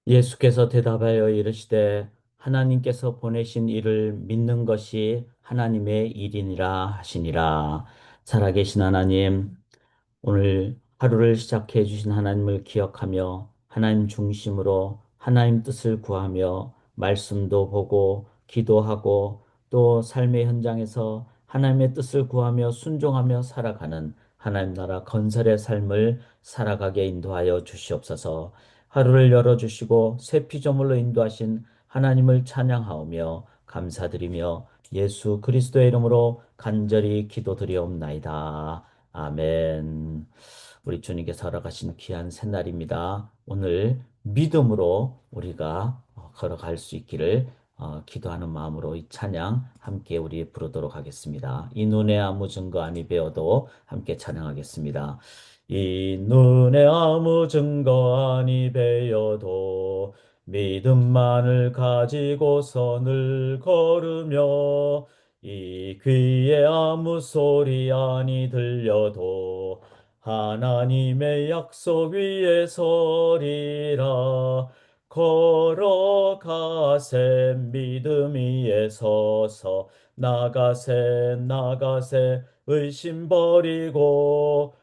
예수께서 대답하여 이르시되 하나님께서 보내신 이를 믿는 것이 하나님의 일이니라 하시니라. 살아계신 하나님, 오늘 하루를 시작해 주신 하나님을 기억하며 하나님 중심으로 하나님 뜻을 구하며 말씀도 보고 기도하고 또 삶의 현장에서 하나님의 뜻을 구하며 순종하며 살아가는 하나님 나라 건설의 삶을 살아가게 인도하여 주시옵소서. 하루를 열어주시고 새 피조물로 인도하신 하나님을 찬양하오며 감사드리며 예수 그리스도의 이름으로 간절히 기도드리옵나이다. 아멘. 우리 주님께서 살아가신 귀한 새날입니다. 오늘 믿음으로 우리가 걸어갈 수 있기를 기도하는 마음으로 이 찬양 함께 우리 부르도록 하겠습니다. 이 눈에 아무 증거 아니 배워도 함께 찬양하겠습니다. 이 눈에 아무 증거 아니 배워도 믿음만을 가지고서 늘 걸으며 이 귀에 아무 소리 아니 들려도 하나님의 약속 위에 서리라. 걸어가세 믿음 위에 서서 나가세 나가세 의심 버리고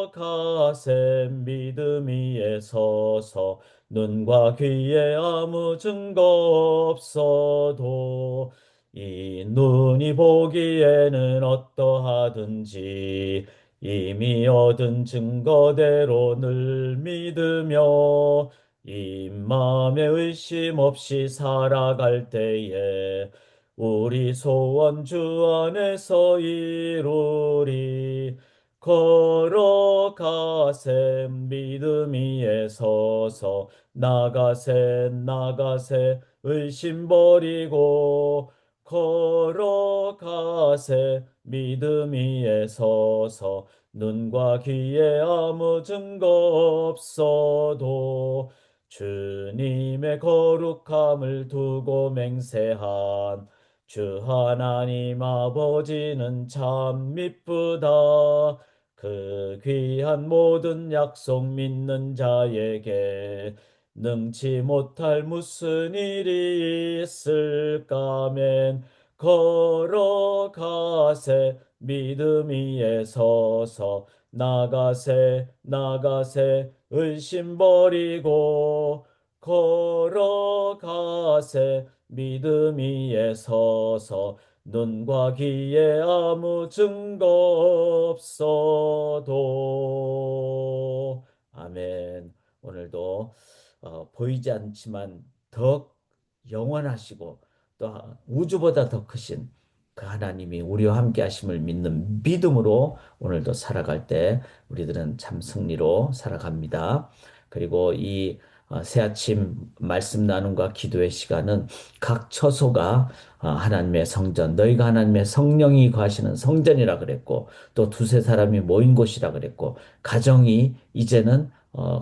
걸어가세 믿음 위에 서서 눈과 귀에 아무 증거 없어도 이 눈이 보기에는 어떠하든지 이미 얻은 증거대로 늘 믿으며 이 마음에 의심 없이 살아갈 때에 우리 소원 주 안에서 이루리. 걸어가세 믿음 위에 서서 나가세 나가세 의심 버리고 걸어가세 믿음 위에 서서 눈과 귀에 아무 증거 없어도 주님의 거룩함을 두고 맹세한 주 하나님 아버지는 참 미쁘다. 그 귀한 모든 약속 믿는 자에게 능치 못할 무슨 일이 있을까맨 걸어가세 믿음 위에 서서 나가세 나가세 의심 버리고 걸어가세 믿음 위에 서서 눈과 귀에 아무 증거 없어도 아멘. 오늘도 보이지 않지만 더 영원하시고 또 우주보다 더 크신 그 하나님이 우리와 함께 하심을 믿는 믿음으로 오늘도 살아갈 때 우리들은 참 승리로 살아갑니다. 그리고 이 새아침 말씀 나눔과 기도의 시간은 각 처소가 하나님의 성전, 너희가 하나님의 성령이 거하시는 성전이라 그랬고 또 두세 사람이 모인 곳이라 그랬고 가정이 이제는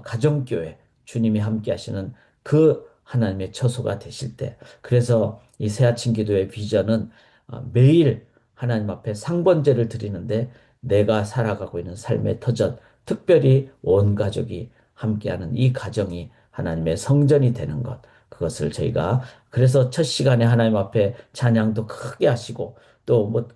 가정교회, 주님이 함께 하시는 그 하나님의 처소가 되실 때 그래서 이 새아침 기도의 비전은 매일 하나님 앞에 상번제를 드리는데 내가 살아가고 있는 삶의 터전, 특별히 온 가족이 함께하는 이 가정이 하나님의 성전이 되는 것. 그것을 저희가 그래서 첫 시간에 하나님 앞에 찬양도 크게 하시고 또 뭐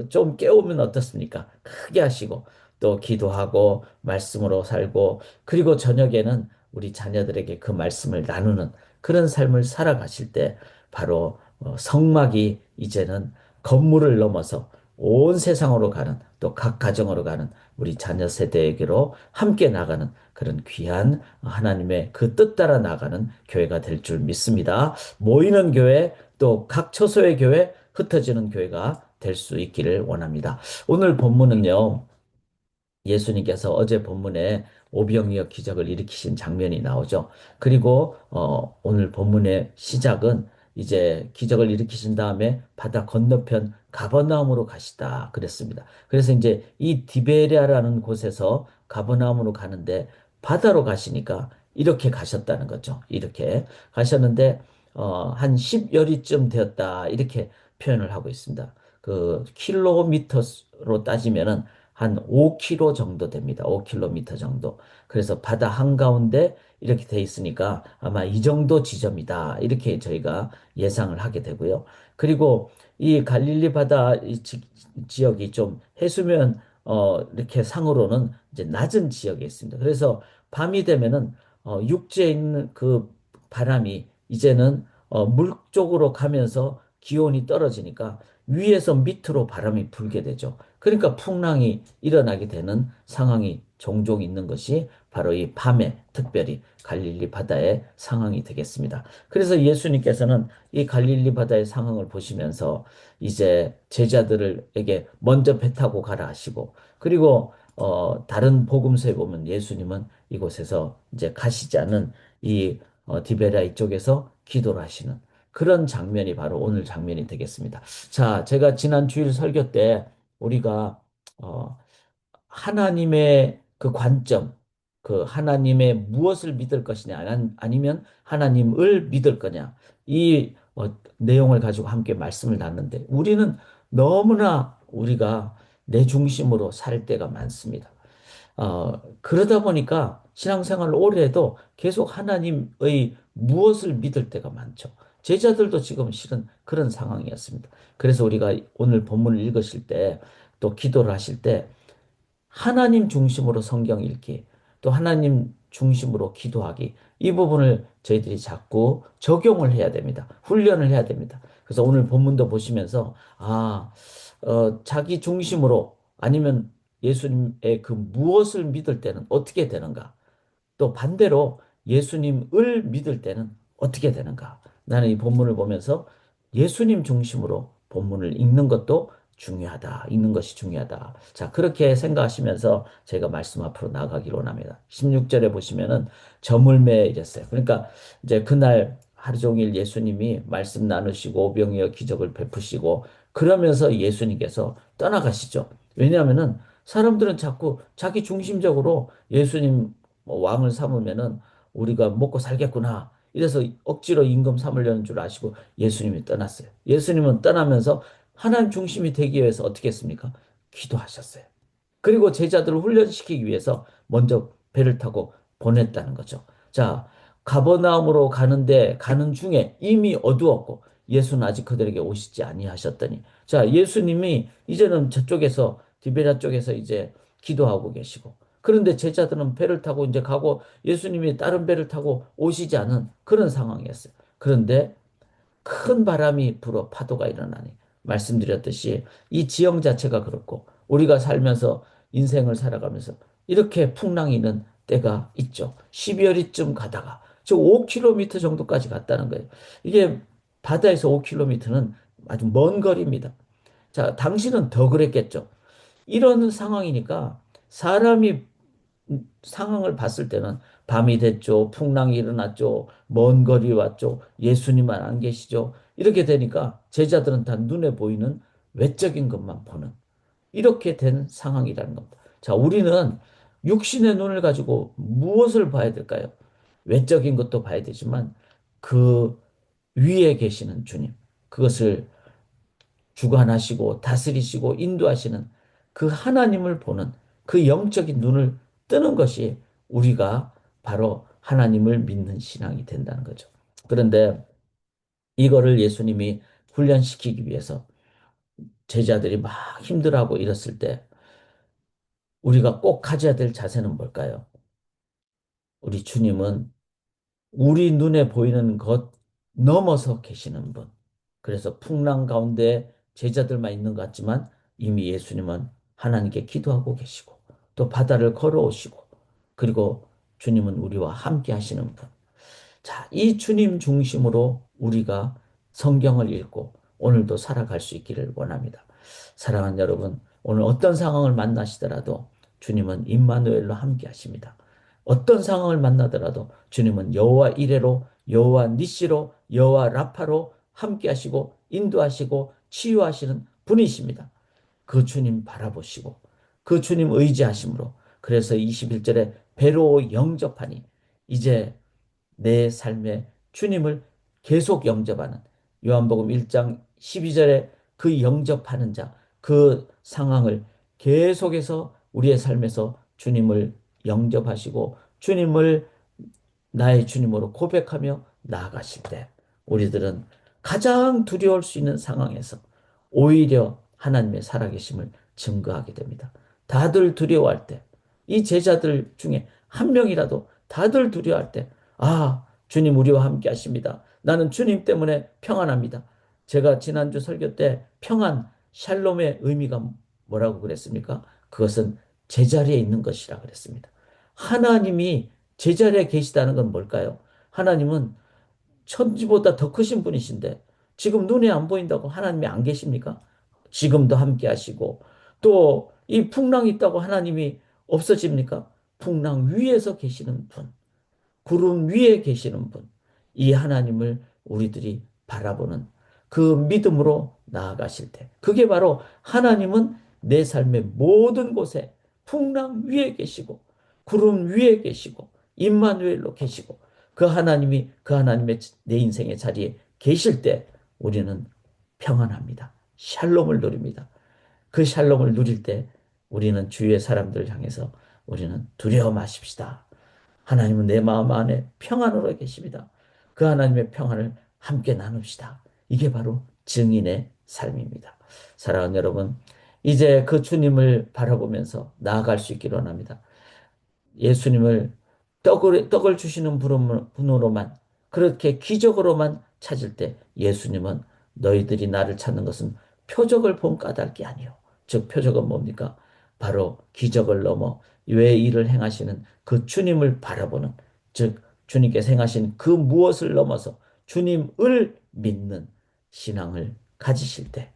좀 깨우면 어떻습니까? 크게 하시고 또 기도하고 말씀으로 살고 그리고 저녁에는 우리 자녀들에게 그 말씀을 나누는 그런 삶을 살아가실 때 바로 성막이 이제는 건물을 넘어서 온 세상으로 가는 또 각 가정으로 가는 우리 자녀 세대에게로 함께 나가는 그런 귀한 하나님의 그 뜻 따라 나가는 교회가 될 줄 믿습니다. 모이는 교회 또 각 처소의 교회 흩어지는 교회가 될 수 있기를 원합니다. 오늘 본문은요. 예수님께서 어제 본문에 오병이어 기적을 일으키신 장면이 나오죠. 그리고 오늘 본문의 시작은 이제 기적을 일으키신 다음에 바다 건너편 가버나움으로 가시다 그랬습니다. 그래서 이제 이 디베레아라는 곳에서 가버나움으로 가는데 바다로 가시니까 이렇게 가셨다는 거죠. 이렇게 가셨는데 한 10여리쯤 되었다 이렇게 표현을 하고 있습니다. 그 킬로미터로 따지면은 한 5km 정도 됩니다. 5km 정도. 그래서 바다 한가운데 이렇게 돼 있으니까 아마 이 정도 지점이다. 이렇게 저희가 예상을 하게 되고요. 그리고 이 갈릴리 바다 이 지역이 좀 해수면 이렇게 상으로는 이제 낮은 지역에 있습니다. 그래서 밤이 되면은 육지에 있는 그 바람이 이제는 물 쪽으로 가면서 기온이 떨어지니까 위에서 밑으로 바람이 불게 되죠. 그러니까 풍랑이 일어나게 되는 상황이 종종 있는 것이 바로 이 밤에 특별히 갈릴리 바다의 상황이 되겠습니다. 그래서 예수님께서는 이 갈릴리 바다의 상황을 보시면서 이제 제자들에게 먼저 배 타고 가라 하시고 그리고 다른 복음서에 보면 예수님은 이곳에서 이제 가시지 않은 이 디베랴 이쪽에서 기도를 하시는 그런 장면이 바로 오늘 장면이 되겠습니다. 자, 제가 지난 주일 설교 때 우리가 어, 하나님의 그 관점, 그 하나님의 무엇을 믿을 것이냐, 아니면 하나님을 믿을 거냐, 이 내용을 가지고 함께 말씀을 나눴는데, 우리는 너무나 우리가 내 중심으로 살 때가 많습니다. 그러다 보니까 신앙생활을 오래 해도 계속 하나님의 무엇을 믿을 때가 많죠. 제자들도 지금 실은 그런 상황이었습니다. 그래서 우리가 오늘 본문을 읽으실 때, 또 기도를 하실 때, 하나님 중심으로 성경 읽기, 또 하나님 중심으로 기도하기, 이 부분을 저희들이 자꾸 적용을 해야 됩니다. 훈련을 해야 됩니다. 그래서 오늘 본문도 보시면서, 자기 중심으로 아니면 예수님의 그 무엇을 믿을 때는 어떻게 되는가? 또 반대로 예수님을 믿을 때는 어떻게 되는가? 나는 이 본문을 보면서 예수님 중심으로 본문을 읽는 것도 중요하다. 읽는 것이 중요하다. 자, 그렇게 생각하시면서 제가 말씀 앞으로 나가기로 원합니다. 16절에 보시면은 저물매 이랬어요. 그러니까 이제 그날 하루 종일 예수님이 말씀 나누시고 오병이어 기적을 베푸시고 그러면서 예수님께서 떠나가시죠. 왜냐하면은 사람들은 자꾸 자기 중심적으로 예수님 왕을 삼으면은 우리가 먹고 살겠구나. 이래서 억지로 임금 삼으려는 줄 아시고 예수님이 떠났어요. 예수님은 떠나면서 하나님 중심이 되기 위해서 어떻게 했습니까? 기도하셨어요. 그리고 제자들을 훈련시키기 위해서 먼저 배를 타고 보냈다는 거죠. 자, 가버나움으로 가는 중에 이미 어두웠고 예수는 아직 그들에게 오시지 아니하셨더니 자, 예수님이 이제는 저쪽에서 디베랴 쪽에서 이제 기도하고 계시고 그런데 제자들은 배를 타고 이제 가고 예수님이 다른 배를 타고 오시지 않은 그런 상황이었어요. 그런데 큰 바람이 불어 파도가 일어나니 말씀드렸듯이 이 지형 자체가 그렇고 우리가 살면서 인생을 살아가면서 이렇게 풍랑이 있는 때가 있죠. 12월이쯤 가다가 저 5km 정도까지 갔다는 거예요. 이게 바다에서 5km는 아주 먼 거리입니다. 자, 당신은 더 그랬겠죠. 이런 상황이니까 사람이 상황을 봤을 때는 밤이 됐죠. 풍랑이 일어났죠. 먼 거리 왔죠. 예수님만 안 계시죠. 이렇게 되니까 제자들은 다 눈에 보이는 외적인 것만 보는 이렇게 된 상황이라는 겁니다. 자, 우리는 육신의 눈을 가지고 무엇을 봐야 될까요? 외적인 것도 봐야 되지만 그 위에 계시는 주님, 그것을 주관하시고 다스리시고 인도하시는 그 하나님을 보는 그 영적인 눈을 뜨는 것이 우리가 바로 하나님을 믿는 신앙이 된다는 거죠. 그런데 이거를 예수님이 훈련시키기 위해서 제자들이 막 힘들어하고 이랬을 때 우리가 꼭 가져야 될 자세는 뭘까요? 우리 주님은 우리 눈에 보이는 것 넘어서 계시는 분. 그래서 풍랑 가운데 제자들만 있는 것 같지만 이미 예수님은 하나님께 기도하고 계시고 또 바다를 걸어오시고 그리고 주님은 우리와 함께 하시는 분. 자, 이 주님 중심으로 우리가 성경을 읽고 오늘도 살아갈 수 있기를 원합니다. 사랑하는 여러분, 오늘 어떤 상황을 만나시더라도 주님은 임마누엘로 함께 하십니다. 어떤 상황을 만나더라도 주님은 여호와 이레로, 여호와 니시로, 여호와 라파로 함께 하시고 인도하시고 치유하시는 분이십니다. 그 주님 바라보시고 그 주님 의지하심으로 그래서 21절에 배로 영접하니 이제 내 삶에 주님을 계속 영접하는 요한복음 1장 12절에 그 영접하는 자, 그 상황을 계속해서 우리의 삶에서 주님을 영접하시고 주님을 나의 주님으로 고백하며 나아가실 때 우리들은 가장 두려울 수 있는 상황에서 오히려 하나님의 살아계심을 증거하게 됩니다. 다들 두려워할 때, 이 제자들 중에 한 명이라도 다들 두려워할 때, 아, 주님 우리와 함께 하십니다. 나는 주님 때문에 평안합니다. 제가 지난주 설교 때 평안, 샬롬의 의미가 뭐라고 그랬습니까? 그것은 제자리에 있는 것이라 그랬습니다. 하나님이 제자리에 계시다는 건 뭘까요? 하나님은 천지보다 더 크신 분이신데 지금 눈에 안 보인다고 하나님이 안 계십니까? 지금도 함께 하시고 또 이 풍랑이 있다고 하나님이 없어집니까? 풍랑 위에서 계시는 분. 구름 위에 계시는 분, 이 하나님을 우리들이 바라보는 그 믿음으로 나아가실 때, 그게 바로 하나님은 내 삶의 모든 곳에 풍랑 위에 계시고, 구름 위에 계시고, 임마누엘로 계시고, 그 하나님이 그 하나님의 내 인생의 자리에 계실 때 우리는 평안합니다. 샬롬을 누립니다. 그 샬롬을 누릴 때 우리는 주위의 사람들을 향해서 우리는 두려워 마십시다. 하나님은 내 마음 안에 평안으로 계십니다. 그 하나님의 평안을 함께 나눕시다. 이게 바로 증인의 삶입니다. 사랑하는 여러분, 이제 그 주님을 바라보면서 나아갈 수 있기를 원합니다. 예수님을 떡을 주시는 분으로만 그렇게 기적으로만 찾을 때 예수님은 너희들이 나를 찾는 것은 표적을 본 까닭이 아니요. 즉 표적은 뭡니까? 바로 기적을 넘어 왜 일을 행하시는 그 주님을 바라보는 즉 주님께서 행하신 그 무엇을 넘어서 주님을 믿는 신앙을 가지실 때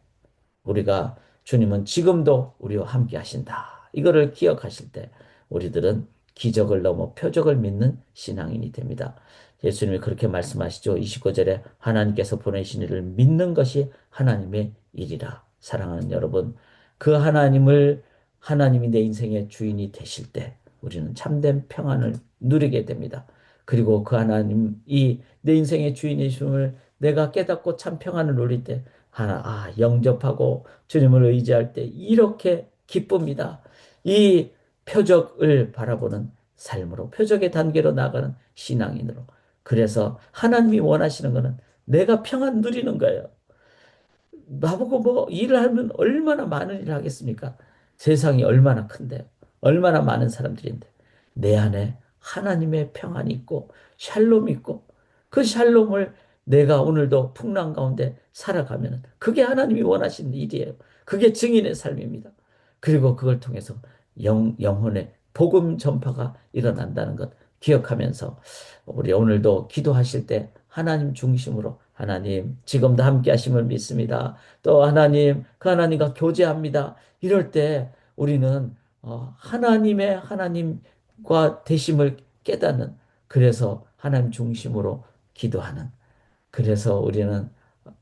우리가 주님은 지금도 우리와 함께 하신다. 이거를 기억하실 때 우리들은 기적을 넘어 표적을 믿는 신앙인이 됩니다. 예수님이 그렇게 말씀하시죠. 29절에 하나님께서 보내신 이를 믿는 것이 하나님의 일이라. 사랑하는 여러분, 그 하나님이 내 인생의 주인이 되실 때 우리는 참된 평안을 누리게 됩니다. 그리고 그 하나님이 내 인생의 주인이심을 내가 깨닫고 참 평안을 누릴 때 영접하고 주님을 의지할 때 이렇게 기쁩니다. 이 표적을 바라보는 삶으로, 표적의 단계로 나가는 신앙인으로. 그래서 하나님이 원하시는 것은 내가 평안 누리는 거예요. 나보고 뭐 일을 하면 얼마나 많은 일을 하겠습니까? 세상이 얼마나 큰데, 얼마나 많은 사람들인데, 내 안에 하나님의 평안이 있고, 샬롬이 있고, 그 샬롬을 내가 오늘도 풍랑 가운데 살아가면, 그게 하나님이 원하시는 일이에요. 그게 증인의 삶입니다. 그리고 그걸 통해서 영혼의 복음 전파가 일어난다는 것 기억하면서, 우리 오늘도 기도하실 때 하나님 중심으로 하나님 지금도 함께 하심을 믿습니다. 또 하나님 그 하나님과 교제합니다. 이럴 때 우리는 하나님과 되심을 깨닫는 그래서 하나님 중심으로 기도하는 그래서 우리는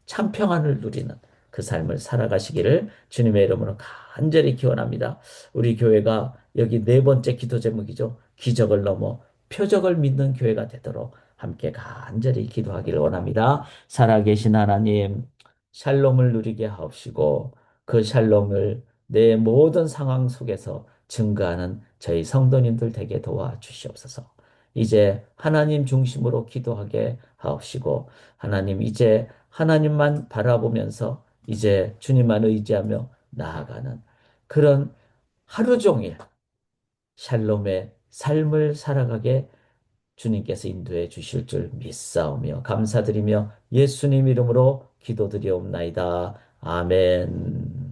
참 평안을 누리는 그 삶을 살아가시기를 주님의 이름으로 간절히 기원합니다. 우리 교회가 여기 네 번째 기도 제목이죠. 기적을 넘어 표적을 믿는 교회가 되도록 함께 간절히 기도하기를 원합니다. 살아계신 하나님, 샬롬을 누리게 하옵시고 그 샬롬을 내 모든 상황 속에서 증거하는 저희 성도님들 되게 도와주시옵소서. 이제 하나님 중심으로 기도하게 하옵시고 하나님 이제 하나님만 바라보면서 이제 주님만 의지하며 나아가는 그런 하루 종일 샬롬의 삶을 살아가게 주님께서 인도해 주실 줄 믿사오며 감사드리며 예수님 이름으로 기도드리옵나이다. 아멘.